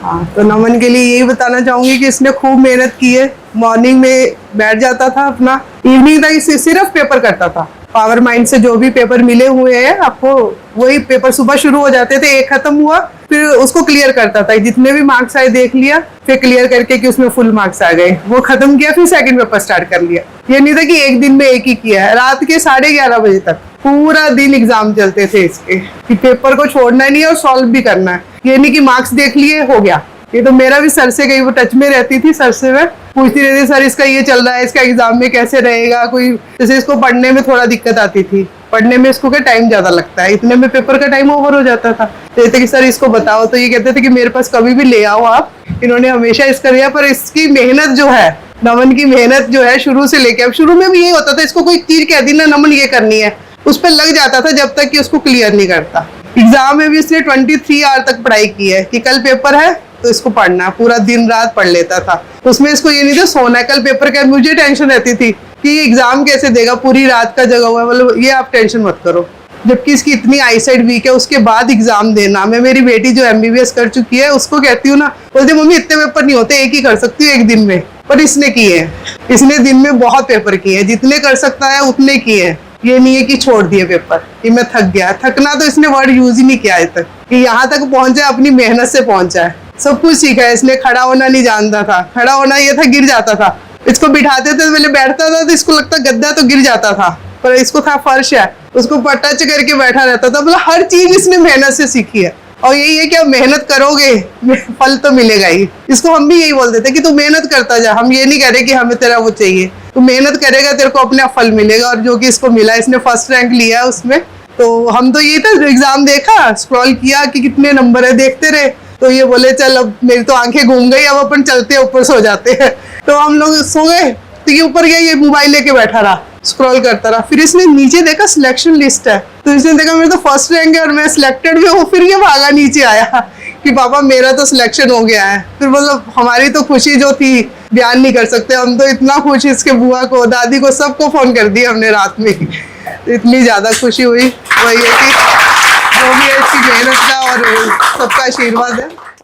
हाँ, तो नमन के लिए यही बताना चाहूंगी कि इसने खूब मेहनत की है। मॉर्निंग में बैठ जाता था, अपना इवनिंग तक सिर्फ पेपर करता था। पावर माइंड से जो भी पेपर मिले हुए हैं आपको, वही पेपर सुबह शुरू हो जाते थे, एक खत्म हुआ फिर उसको क्लियर करता था। जितने भी मार्क्स आए देख लिया, फिर क्लियर करके कि उसमें फुल मार्क्स आ गए, वो खत्म किया, फिर सेकंड पेपर स्टार्ट कर लिया। ये नहीं था कि एक दिन में एक ही किया है। रात के 11:30 बजे तक पूरा दिन एग्जाम चलते थे इसके, कि पेपर को छोड़ना नहीं है और सॉल्व भी करना है। ये नहीं कि मार्क्स देख लिए हो गया। ये तो मेरा भी सर से कहीं वो टच में रहती थी, सर से मैं पूछती रहती, सर इसका ये चल रहा है, इसका एग्जाम में कैसे रहेगा। कोई जैसे इसको पढ़ने में थोड़ा दिक्कत आती थी, पढ़ने में इसको क्या टाइम ज्यादा लगता है, इतने में पेपर का टाइम ओवर हो जाता था। कहते कि सर इसको बताओ, तो ये कहते थे कि मेरे पास कभी भी ले आओ आप। इन्होंने हमेशा इसका दिया, पर इसकी मेहनत जो है, नमन की मेहनत जो है शुरू से लेके, अब शुरू में भी यही होता था, इसको कोई चीज कह दी ना नमन ये करनी है, उस पर लग जाता था जब तक कि उसको क्लियर नहीं करता। एग्जाम में भी इसने 23 आवर तक पढ़ाई की है कि कल पेपर है तो इसको पढ़ना, पूरा दिन रात पढ़ लेता था। उसमें इसको ये नहीं था सोना, कल पेपर का मुझे टेंशन रहती थी कि एग्जाम कैसे देगा, पूरी रात का जगा हुआ है, मतलब ये आप टेंशन मत करो। जबकि इसकी इतनी आईसाइट वीक है, उसके बाद एग्जाम देना। मैं मेरी बेटी जो MBBS कर चुकी है उसको कहती हूँ ना, बोलती मम्मी इतने पेपर नहीं होते, एक ही कर सकती हूँ एक दिन में, पर इसने किए हैं। इसने दिन में बहुत पेपर किए हैं, जितने कर सकता है उतने किए हैं। ये नहीं है कि छोड़ दिए पेपर कि मैं थक गया। थकना तो इसने वर्ड यूज ही नहीं किया आज तक, कि यहाँ तक पहुंचा अपनी मेहनत से पहुंचा है। सब कुछ सीखा है इसने। खड़ा होना नहीं जानता था, खड़ा होना ये था गिर जाता था। इसको बिठाते थे, पहले बैठता था तो इसको लगता गद्दा तो गिर जाता था, पर इसको था फर्श है, उसको टच करके बैठा रहता था। मतलब हर चीज इसने मेहनत से सीखी है। और यही है कि आप मेहनत करोगे फल तो मिलेगा ही। इसको हम भी यही बोलते थे कि तू मेहनत करता जा, हम ये नहीं कह रहे कि हमें तेरा वो चाहिए, तू मेहनत करेगा तेरे को अपना फल मिलेगा। और जो कि इसको मिला, इसने फर्स्ट रैंक लिया है उसमें। तो हम तो ये था, एग्जाम देखा, स्क्रॉल किया कि कितने नंबर है, देखते रहे, तो ये बोले चल अब मेरी तो आंखें घूम गई, अब अपन चलते ऊपर सो जाते हैं। तो हम लोग सो गए, तो ये ऊपर गया, ये मोबाइल लेके बैठा रहा, स्क्रॉल करता रहा। फिर इसने नीचे देखा सिलेक्शन लिस्ट है, तो इसने देखा मेरे तो फर्स्ट रैंक है और मैं सिलेक्टेड भी हूँ। फिर ये भागा नीचे आया कि पापा मेरा तो सिलेक्शन हो गया है। फिर मतलब हमारी तो खुशी जो थी बयान नहीं कर सकते। हम तो इतना खुश, इसके बुआ को, दादी को, सबको फोन कर दिया हमने रात में। तो इतनी ज्यादा खुशी हुई। वही है कि जो भी है इसकी मेहनत का और सबका आशीर्वाद है।